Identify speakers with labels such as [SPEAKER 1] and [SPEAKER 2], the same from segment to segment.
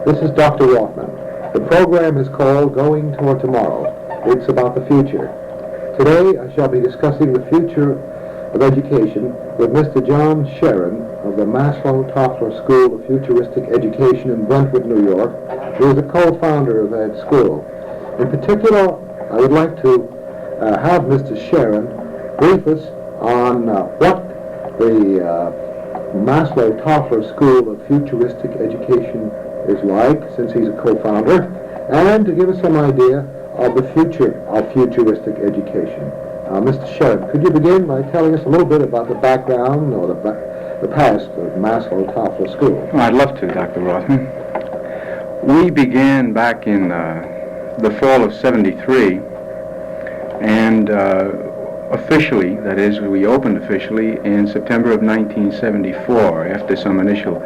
[SPEAKER 1] This is Dr. Rothman. The program is called Going Toward Tomorrow. It's about the future. Today I shall be discussing the future of education with Mr. John Sherin of the Maslow-Toffler School of Futuristic Education in Brentwood, New York, who is a co-founder of that school. In particular, I would like to have Mr. Sherin brief us on what the Maslow-Toffler School of Futuristic Education is like, since he's a co-founder, and to give us some idea of the future of futuristic education. Mr. Sherin, could you begin by telling us a little bit about the background or the past of Maslow-Toffler School?
[SPEAKER 2] Oh, I'd love to, Dr. Rothman. We began back in the fall of '73, and officially, that is, we opened officially in September of 1974 after some initial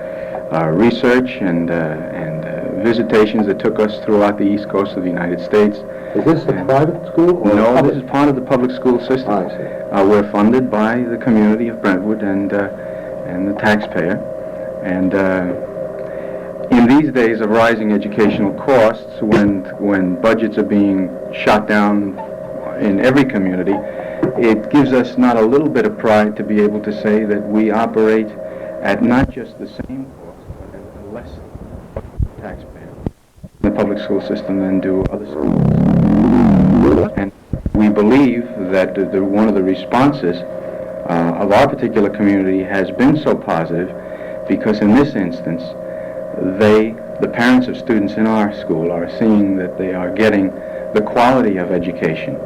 [SPEAKER 2] research and visitations that took us throughout the East Coast of the United States.
[SPEAKER 1] Is this a private school? Or
[SPEAKER 2] no,
[SPEAKER 1] public?
[SPEAKER 2] This is part of the public school system.
[SPEAKER 1] I see.
[SPEAKER 2] We're funded by the community of Brentwood and the taxpayer. And in these days of rising educational costs, when budgets are being shot down in every community, it gives us not a little bit of pride to be able to say that we operate at not just the same cost, but at a less taxpayer in the public school system than do other schools. And we believe that one of the responses of our particular community has been so positive because in this instance, the parents of students in our school are seeing that they are getting the quality of education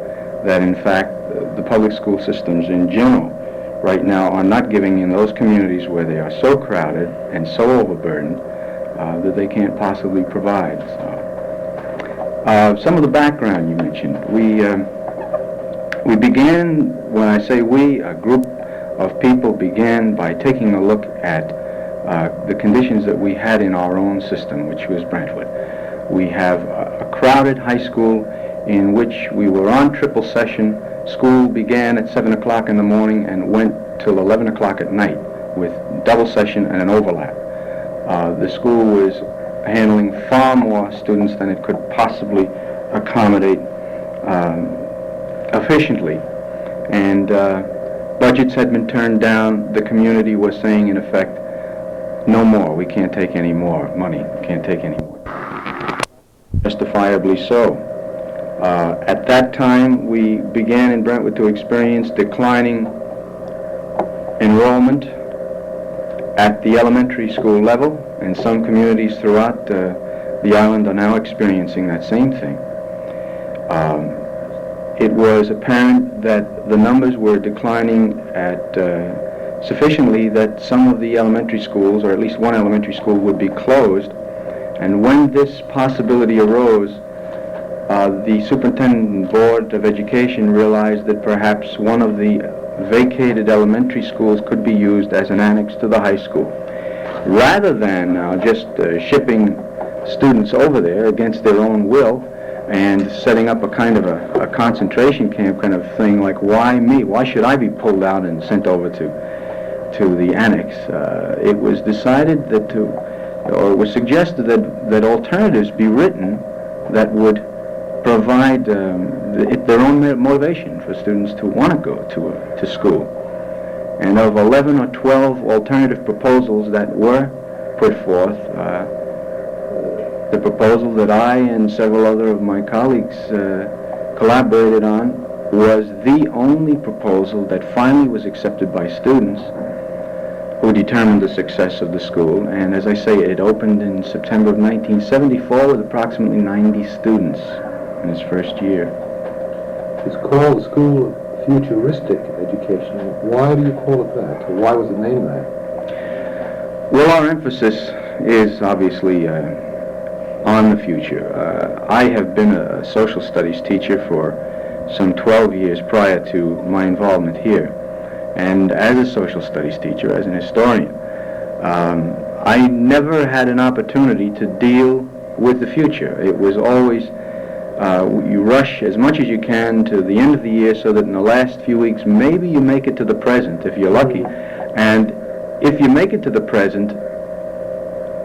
[SPEAKER 2] that in fact the public school systems in general right now are not giving in those communities where they are so crowded and so overburdened that they can't possibly provide. Some of the background you mentioned. We began, when I say we, a group of people began by taking a look at the conditions that we had in our own system, which was Brentwood. We have a crowded high school in which we were on triple session. School began at 7 o'clock in the morning and went till 11 o'clock at night with double session and an overlap. The school was handling far more students than it could possibly accommodate efficiently. And budgets had been turned down. The community was saying, in effect, no more. We can't take any more money. We can't take any more. Justifiably so. At that time, we began in Brentwood to experience declining enrollment at the elementary school level, and some communities throughout the island are now experiencing that same thing. It was apparent that the numbers were declining at sufficiently that some of the elementary schools, or at least one elementary school, would be closed. And when this possibility arose, the Superintendent Board of Education realized that perhaps one of the vacated elementary schools could be used as an annex to the high school. Rather than just shipping students over there against their own will and setting up a kind of a concentration camp kind of thing, like, why me? Why should I be pulled out and sent over to the annex? It was decided or it was suggested that alternatives be written that would provide their own motivation for students to want to go to school. And of 11 or 12 alternative proposals that were put forth, the proposal that I and several other of my colleagues collaborated on was the only proposal that finally was accepted by students who determined the success of the school. And as I say, it opened in September of 1974 with approximately 90 students in its first year.
[SPEAKER 1] It's called the School of Futuristic Education. Why do you call it that? Or why was it named that?
[SPEAKER 2] Well, our emphasis is obviously on the future. I have been a social studies teacher for some 12 years prior to my involvement here. And as a social studies teacher, as an historian, I never had an opportunity to deal with the future. It was always you rush as much as you can to the end of the year so that in the last few weeks maybe you make it to the present if you're lucky. And if you make it to the present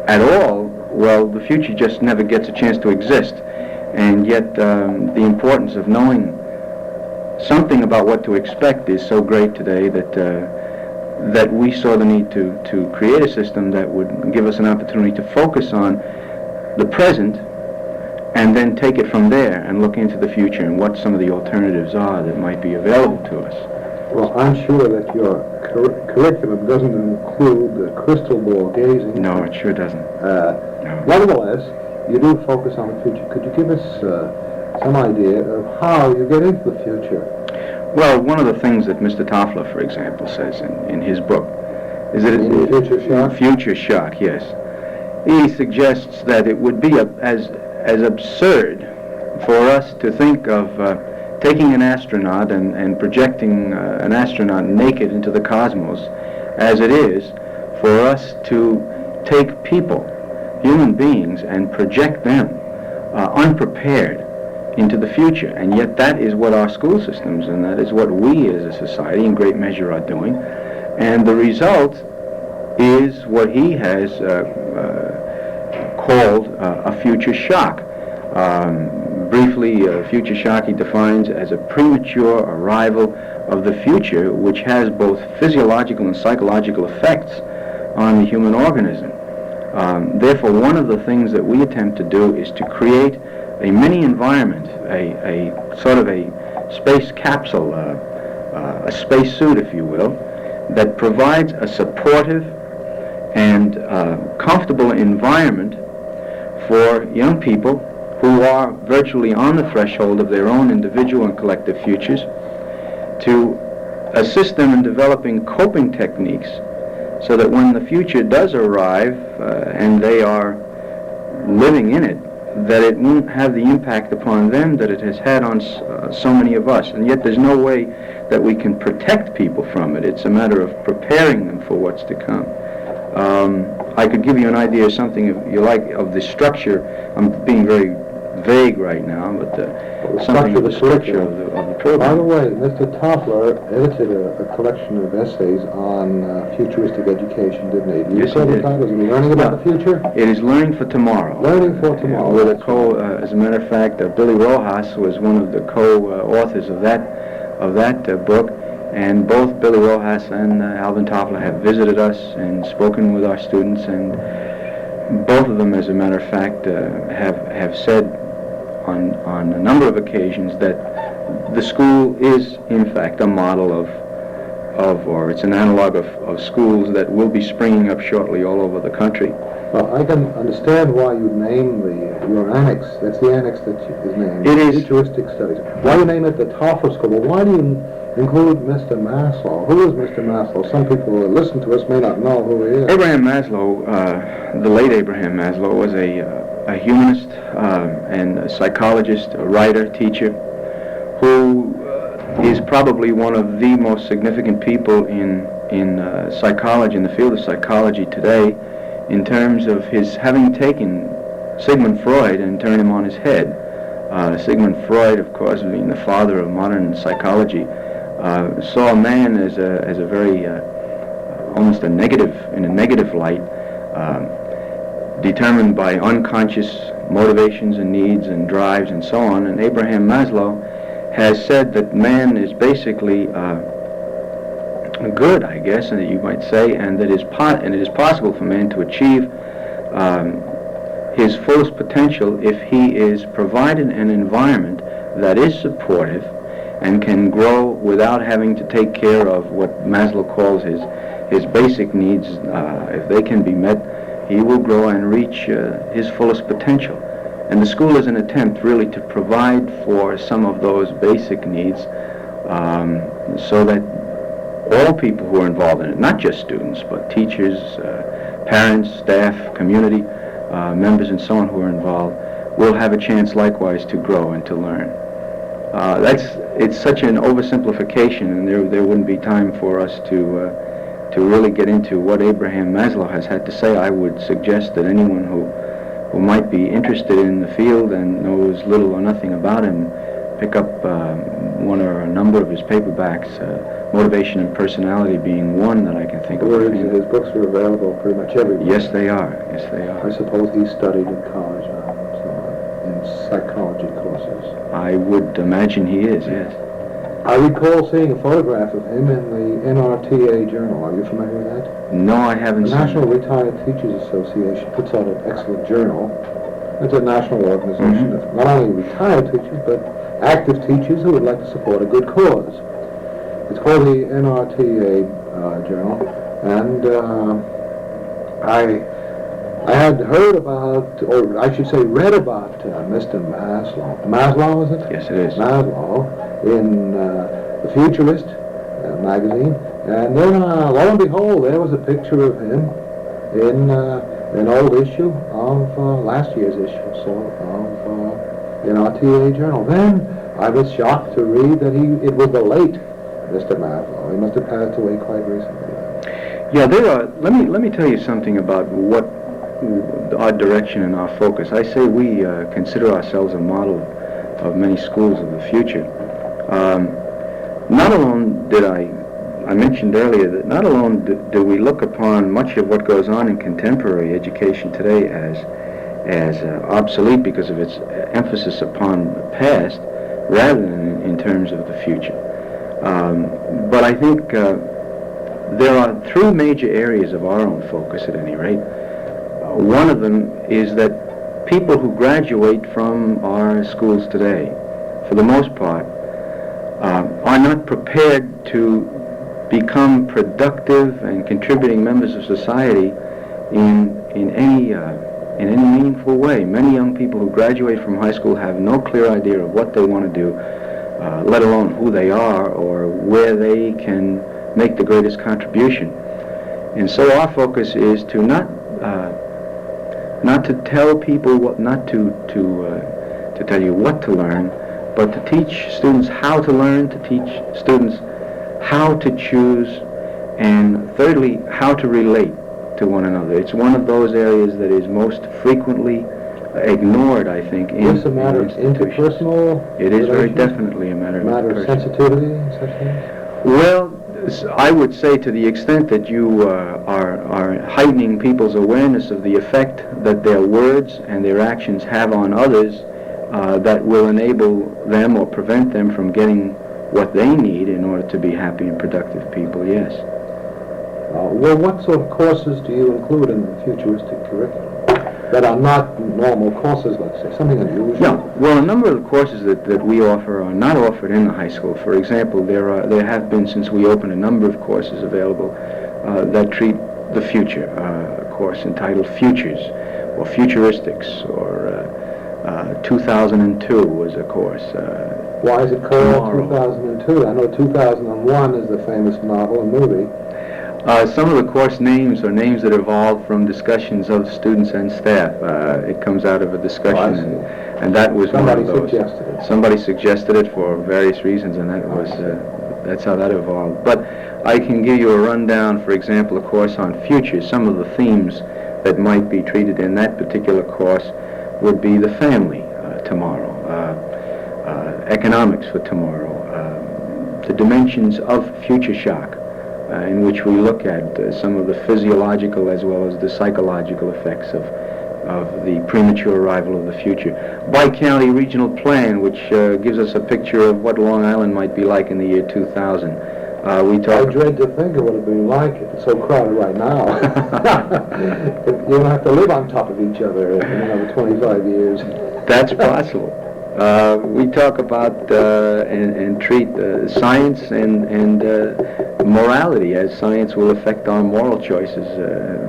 [SPEAKER 2] at all, well, the future just never gets a chance to exist. And yet the importance of knowing something about what to expect is so great today that we saw the need to create a system that would give us an opportunity to focus on the present and then take it from there and look into the future and what some of the alternatives are that might be available to us.
[SPEAKER 1] Well, I'm sure that your curriculum doesn't include crystal ball gazing.
[SPEAKER 2] No, it sure doesn't. No.
[SPEAKER 1] Nevertheless, you do focus on the future. Could you give us some idea of how you get into the future?
[SPEAKER 2] Well, one of the things that Mr. Toffler, for example, says in his book is that
[SPEAKER 1] Future Shock?
[SPEAKER 2] Future Shock, yes. He suggests that it would be as absurd for us to think of taking an astronaut and projecting an astronaut naked into the cosmos as it is for us to take people, human beings, and project them unprepared into the future. And yet that is what our school systems and that is what we as a society in great measure are doing. And the result is what he has called a future shock. Briefly, future shock he defines as a premature arrival of the future which has both physiological and psychological effects on the human organism. Therefore, one of the things that we attempt to do is to create a mini environment, a sort of a space capsule, a space suit, if you will, that provides a supportive and comfortable environment for young people who are virtually on the threshold of their own individual and collective futures, to assist them in developing coping techniques so that when the future does arrive and they are living in it, that it won't have the impact upon them that it has had on so many of us. And yet there's no way that we can protect people from it. It's a matter of preparing them for what's to come. I could give you an idea of something, if you like, of the structure. I'm being very vague right now, but something of the structure of the program.
[SPEAKER 1] By the way, Mr. Toffler edited a collection of essays on futuristic education, didn't he? Do you
[SPEAKER 2] Yes, he
[SPEAKER 1] call the
[SPEAKER 2] did.
[SPEAKER 1] titles? Are you learning about the future?
[SPEAKER 2] It is Learning for Tomorrow.
[SPEAKER 1] Learning for Tomorrow.
[SPEAKER 2] With a as a matter of fact, Billy Rojas was one of the co-authors of that book, and both Billy Rojas and Alvin Toffler have visited us and spoken with our students, and both of them, as a matter of fact, have said on a number of occasions that the school is, in fact, a model or it's an analog of schools that will be springing up shortly all over the country.
[SPEAKER 1] Well, I can understand why you name your annex. That's the annex that is named.
[SPEAKER 2] It is.
[SPEAKER 1] Futuristic Studies. Why do you name it the Toffler School? Well, why do you include Mr. Maslow? Who is Mr. Maslow? Some people who listen to us may not know who he is.
[SPEAKER 2] Abraham Maslow, the late Abraham Maslow, was a humanist and a psychologist, a writer, teacher, who is probably one of the most significant people in psychology, in the field of psychology today, in terms of his having taken Sigmund Freud and turned him on his head. Sigmund Freud, of course, being the father of modern psychology, saw man as a very almost in a negative light, determined by unconscious motivations and needs and drives and so on. And Abraham Maslow has said that man is basically good, I guess, and that you might say, and that it is possible for man to achieve his fullest potential if he is provided an environment that is supportive and can grow without having to take care of what Maslow calls his basic needs. If they can be met, he will grow and reach his fullest potential. And the school is an attempt really to provide for some of those basic needs so that all people who are involved in it, not just students, but teachers, parents, staff, community members and so on who are involved, will have a chance likewise to grow and to learn. It's such an oversimplification, and there wouldn't be time for us to really get into what Abraham Maslow has had to say. I would suggest that anyone who might be interested in the field and knows little or nothing about him pick up one or a number of his paperbacks, Motivation and Personality being one that I can think of.
[SPEAKER 1] His books are available pretty much everywhere.
[SPEAKER 2] Yes, they are. Yes, they are.
[SPEAKER 1] I suppose he studied in college in psychology courses.
[SPEAKER 2] I would imagine he is, yes.
[SPEAKER 1] I recall seeing a photograph of him in the NRTA Journal. Are you familiar with that?
[SPEAKER 2] No, I haven't
[SPEAKER 1] The
[SPEAKER 2] seen
[SPEAKER 1] National
[SPEAKER 2] it.
[SPEAKER 1] Retired Teachers Association puts out an excellent journal. It's a national organization of not only retired teachers, but active teachers who would like to support a good cause. It's called the NRTA Journal, and I had heard about, or I should say read about Mr. Maslow. Maslow, is it?
[SPEAKER 2] Yes, it is.
[SPEAKER 1] Maslow in the Futurist magazine, and then lo and behold, there was a picture of him in an old issue of last year's issue, of NRTA Journal. Then I was shocked to read that it was the late Mr. Maslow. He must have passed away quite recently.
[SPEAKER 2] Yeah, there are. Let me tell you something about what our direction and our focus. I say we consider ourselves a model of many schools of the future. Not alone did I mentioned earlier that not alone do we look upon much of what goes on in contemporary education today as obsolete because of its emphasis upon the past, rather than in terms of the future. But I think there are three major areas of our own focus, at any rate. One of them is that people who graduate from our schools today, for the most part, are not prepared to become productive and contributing members of society in any meaningful way. Many young people who graduate from high school have no clear idea of what they want to do, let alone who they are or where they can make the greatest contribution. And so our focus is to not to tell people not to tell you what to learn, but to teach students how to learn, to teach students how to choose, and thirdly, how to relate to one another. It's one of those areas that is most frequently ignored, I think, in
[SPEAKER 1] Is this a matter of interpersonal?
[SPEAKER 2] It is very
[SPEAKER 1] relations?
[SPEAKER 2] definitely a matter
[SPEAKER 1] of sensitivity and such things?
[SPEAKER 2] Well, I would say to the extent that you are heightening people's awareness of the effect that their words and their actions have on others, that will enable them or prevent them from getting what they need in order to be happy and productive people, yes.
[SPEAKER 1] Well, what sort of courses do you include in the futuristic curriculum that are not normal courses, let's say, something unusual?
[SPEAKER 2] No. Well, a number of the courses that we offer are not offered in the high school. For example, there have been, since we opened, a number of courses available that treat the future. A course entitled Futures, or Futuristics, or 2002 was a course.
[SPEAKER 1] Why is it called 2002? I know 2001 is the famous novel and movie.
[SPEAKER 2] Some of the course names are names that evolved from discussions of students and staff. It comes out of a discussion, and that was one of those. Somebody suggested it for various reasons, and that's how that evolved. But I can give you a rundown, for example, a course on futures. Some of the themes that might be treated in that particular course would be the family tomorrow, economics for tomorrow, the dimensions of future shock, in which we look at some of the physiological as well as the psychological effects of the premature arrival of the future. Bi-county regional plan, which gives us a picture of what Long Island might be like in the year 2000.
[SPEAKER 1] I dread to think of what it would be like if it's so crowded right now. You don't have to live on top of each other in another 25 years.
[SPEAKER 2] That's possible. We talk about and treat science and morality, as science will affect our moral choices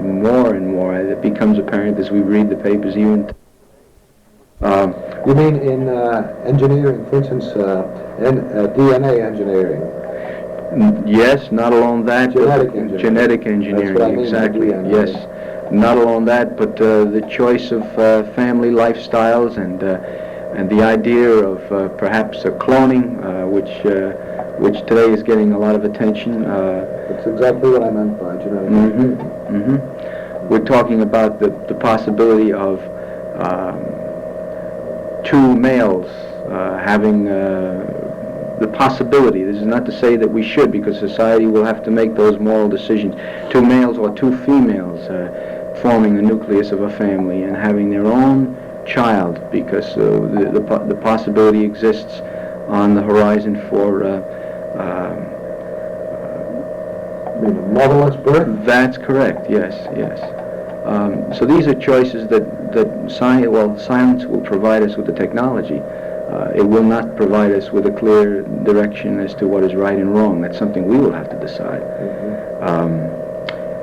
[SPEAKER 2] more and more. It becomes apparent as we read the papers even.
[SPEAKER 1] You mean in engineering, for instance, DNA engineering?
[SPEAKER 2] Yes, not alone that.
[SPEAKER 1] Genetic engineering.
[SPEAKER 2] That's what I mean, exactly. Yes, not alone that, but the choice of family lifestyles and the idea of perhaps cloning, which today is getting a lot of attention.
[SPEAKER 1] That's exactly what I meant by genetic engineering.
[SPEAKER 2] We're talking about the possibility of two males having the possibility. This is not to say that we should, because society will have to make those moral decisions. Two males or two females forming the nucleus of a family and having their own child, because the possibility exists on the horizon for
[SPEAKER 1] motherless birth?
[SPEAKER 2] That's correct, yes. So these are choices that science will provide us with the technology. It will not provide us with a clear direction as to what is right and wrong. That's something we will have to decide.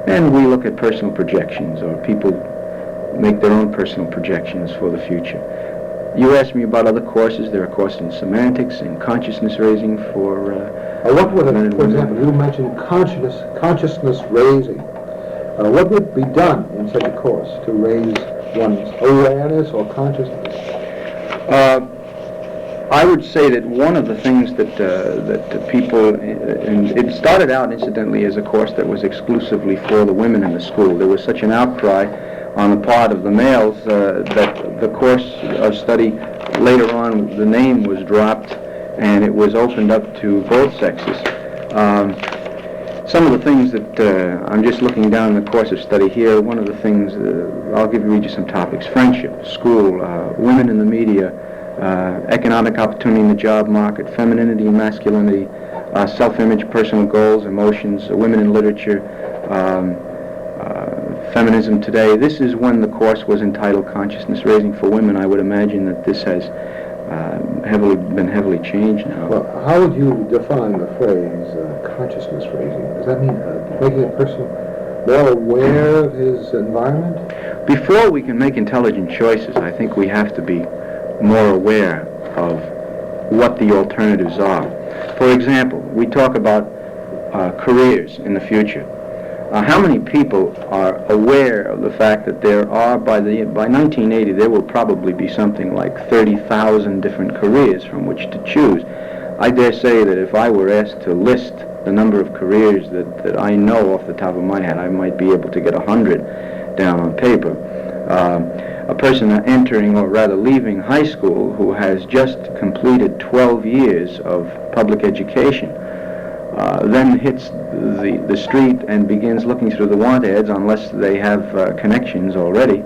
[SPEAKER 2] And we look at personal projections, or people make their own personal projections for the future. You asked me about other courses. There are courses in semantics and consciousness raising for
[SPEAKER 1] what would,
[SPEAKER 2] men and
[SPEAKER 1] for
[SPEAKER 2] women.
[SPEAKER 1] example, you mentioned consciousness raising. What would be done in such a course to raise one's awareness or consciousness?
[SPEAKER 2] I would say that one of the things that people, and it started out incidentally as a course that was exclusively for the women in the school. There was such an outcry on the part of the males that the course of study, later on the name was dropped and it was opened up to both sexes. Some of the things that I'm just looking down the course of study here, one of the things, I'll read you some topics: friendship, school, women in the media, economic opportunity in the job market, femininity and masculinity, self-image, personal goals, emotions, women in literature, feminism today. This is when the course was entitled Consciousness Raising for Women. I would imagine that this has been heavily changed now.
[SPEAKER 1] Well, how would you define the phrase consciousness raising? Does that mean making a person more aware of his environment?
[SPEAKER 2] Before we can make intelligent choices, I think we have to be more aware of what the alternatives are. For example, we talk about careers in the future. How many people are aware of the fact that there are, by 1980, there will probably be something like 30,000 different careers from which to choose? I dare say that if I were asked to list the number of careers that I know off the top of my head, I might be able to get 100 down on paper. A person entering, or rather leaving high school, who has just completed 12 years of public education, then hits the street and begins looking through the want ads, unless they have connections already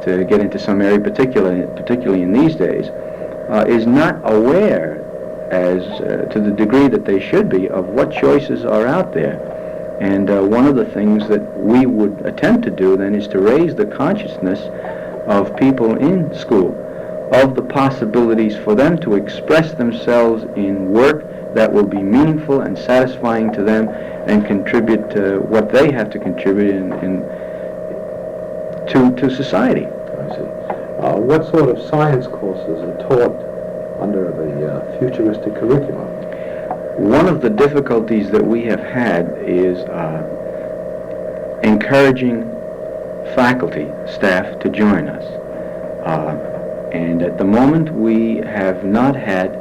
[SPEAKER 2] to get into some area, particularly in these days, is not aware as to the degree that they should be of what choices are out there. And one of the things that we would attempt to do then is to raise the consciousness of people in school of the possibilities for them to express themselves in work that will be meaningful and satisfying to them and contribute to what they have to contribute to society.
[SPEAKER 1] I see. What sort of science courses are taught under the futuristic curriculum?
[SPEAKER 2] One of the difficulties that we have had is encouraging faculty, staff to join us. And at the moment we have not had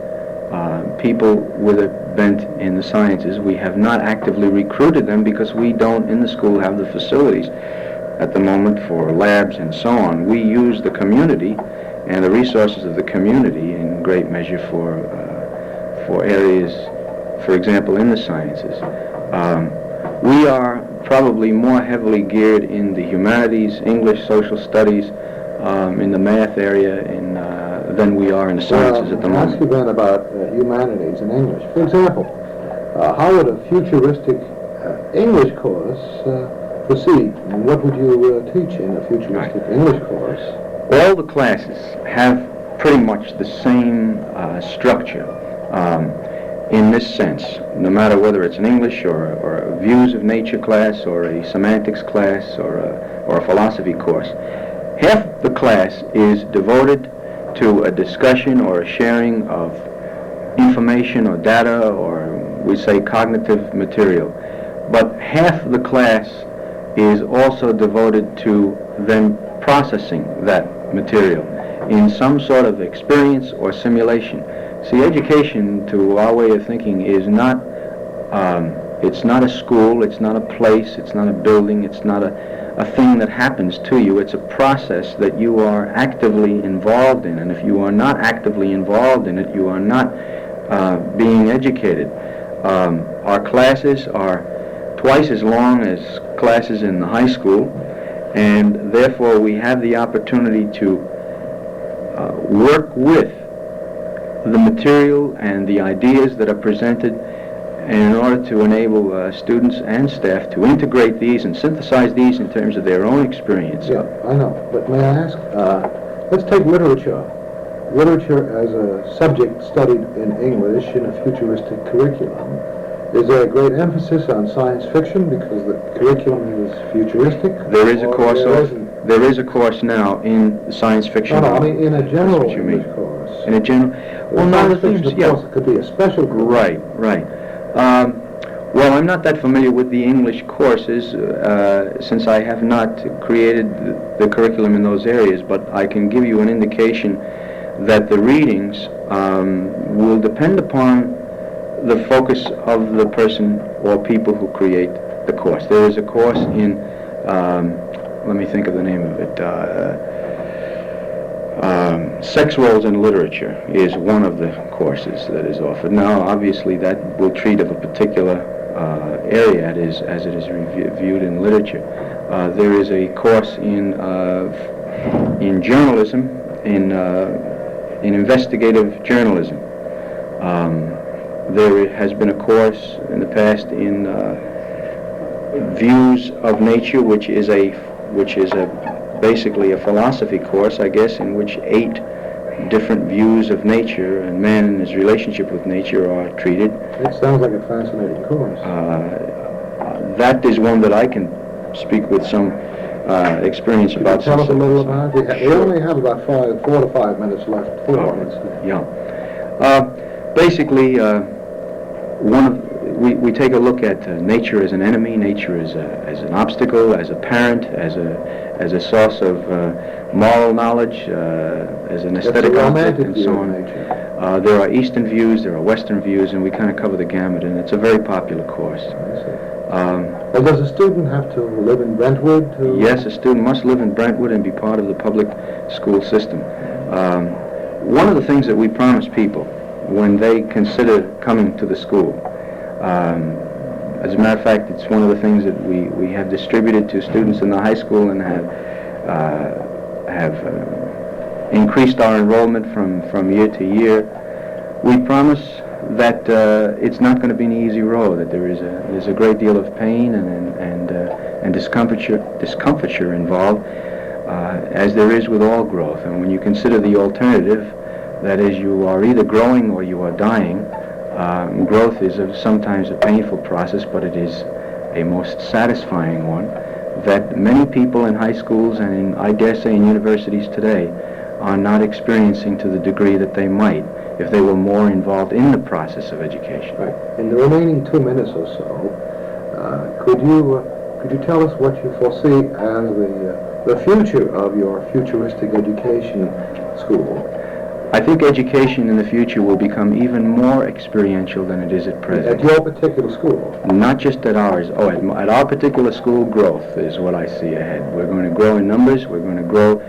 [SPEAKER 2] people with a bent in the sciences. We have not actively recruited them because we don't in the school have the facilities at the moment for labs and so on. We use the community and the resources of the community in great measure for areas, for example, in the sciences. We are probably more heavily geared in the humanities, English, social studies, in the math area than we are in the sciences at the moment.
[SPEAKER 1] I'll ask you then about humanities and English. For example, how would a futuristic English course proceed? What would you teach in a futuristic English course?
[SPEAKER 2] All the classes have pretty much the same structure in this sense, no matter whether it's an English or a views of nature class or a semantics class or a philosophy course. Half the class is devoted to a discussion or a sharing of information or data, or we say cognitive material. But half the class is also devoted to then processing that material in some sort of experience or simulation. See, education, to our way of thinking, is not It's not a school, it's not a place, it's not a building, it's not a thing that happens to you. It's a process that you are actively involved in, and if you are not actively involved in it, you are not being educated. Our classes are twice as long as classes in the high school, and therefore we have the opportunity to work with the material and the ideas that are presented in order to enable students and staff to integrate these and synthesize these in terms of their own experience.
[SPEAKER 1] Yeah, I know. But may I ask, let's take literature. Literature as a subject studied in English in a futuristic curriculum. Is there a great emphasis on science fiction because the curriculum is futuristic?
[SPEAKER 2] There is a course. There is a course now in science fiction.
[SPEAKER 1] No, I mean in a general
[SPEAKER 2] That's what you
[SPEAKER 1] English
[SPEAKER 2] mean.
[SPEAKER 1] course.
[SPEAKER 2] In a general. Well, no, the things.
[SPEAKER 1] Yeah. Course, it could be a special course.
[SPEAKER 2] Right, right. Well, I'm not that familiar with the English courses since I have not created the curriculum in those areas, but I can give you an indication that the readings will depend upon the focus of the person or people who create the course. There is a course in, let me think of the name of it, Sex Roles in Literature is one of the courses that is offered. Now, obviously, that will treat of a particular area as it is reviewed in literature. There is a course in journalism, in investigative journalism. There has been a course in the past in views of nature, which is basically a philosophy course, I guess, in which 8 different views of nature and man and his relationship with nature are treated.
[SPEAKER 1] It sounds like a fascinating course.
[SPEAKER 2] That is one that I can speak with some experience about.
[SPEAKER 1] Tell us a little about it. We only have about 4 to 5 minutes left. 4 minutes.
[SPEAKER 2] Yeah. Basically, we take a look at nature as an enemy, nature as an obstacle, as a parent, as a source of moral knowledge, as an aesthetic object, and so on. There are Eastern views, there are Western views, and we kind of cover the gamut, and it's a very popular course.
[SPEAKER 1] Well, does a student have to live in Brentwood?
[SPEAKER 2] Yes, a student must live in Brentwood and be part of the public school system. One of the things that we promise people when they consider coming to the school, as a matter of fact, it's one of the things that we have distributed to students in the high school and have increased our enrollment from year to year. We promise that it's not going to be an easy road, that there's a great deal of pain and discomfiture involved, as there is with all growth. And when you consider the alternative, that is, you are either growing or you are dying, growth is sometimes a painful process, but it is a most satisfying one that many people in high schools and I dare say in universities today are not experiencing to the degree that they might if they were more involved in the process of education.
[SPEAKER 1] Right. In the remaining 2 minutes or so, could you tell us what you foresee as the future of your futuristic education school?
[SPEAKER 2] I think education in the future will become even more experiential than it is at present.
[SPEAKER 1] At your particular school?
[SPEAKER 2] Not just at ours. Oh, at our particular school, growth is what I see ahead. We're going to grow in numbers. We're going to grow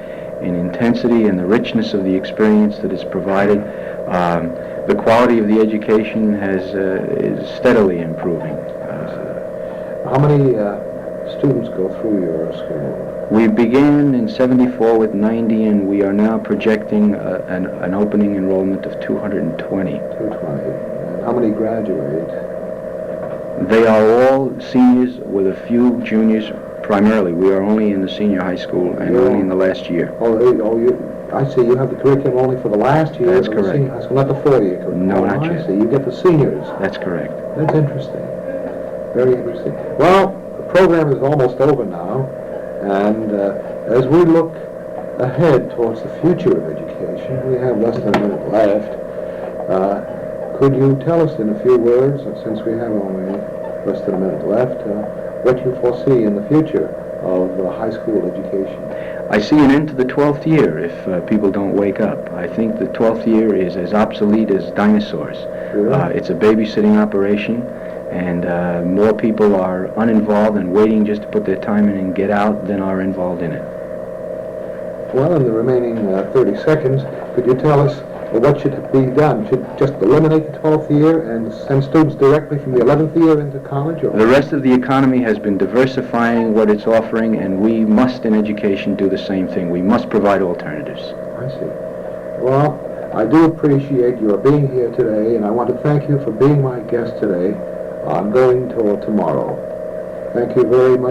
[SPEAKER 2] in intensity and the richness of the experience that is provided. The quality of the education is steadily improving.
[SPEAKER 1] How many students go through your school?
[SPEAKER 2] We began in '74 with 90, and we are now projecting an opening enrollment of 220.
[SPEAKER 1] 220. And how many graduate?
[SPEAKER 2] They are all seniors with a few juniors primarily. We are only in the senior high school and only in the last year.
[SPEAKER 1] I see. You have the curriculum only for the last year
[SPEAKER 2] That's
[SPEAKER 1] of
[SPEAKER 2] correct.
[SPEAKER 1] the senior high school, not the 4-year curriculum.
[SPEAKER 2] No, not yet.
[SPEAKER 1] I see. You get the seniors.
[SPEAKER 2] That's correct.
[SPEAKER 1] That's interesting. Very interesting. Well, the program is almost over now, and as we look ahead towards the future of education, we have less than a minute left. Could you tell us in a few words, since we have only less than a minute left, what you foresee in the future of high school education?
[SPEAKER 2] I see an end to the 12th year if people don't wake up. I think the 12th year is as obsolete as dinosaurs.
[SPEAKER 1] Really?
[SPEAKER 2] It's a babysitting operation, and more people are uninvolved and waiting just to put their time in and get out than are involved in it.
[SPEAKER 1] Well, in the remaining 30 seconds, could you tell us what should be done? Should just eliminate the 12th year and send students directly from the 11th year into college? Or?
[SPEAKER 2] The rest of the economy has been diversifying what it's offering, and we must in education do the same thing. We must provide alternatives.
[SPEAKER 1] I see. Well, I do appreciate your being here today, and I want to thank you for being my guest today on Going Toward Tomorrow. Thank you very much.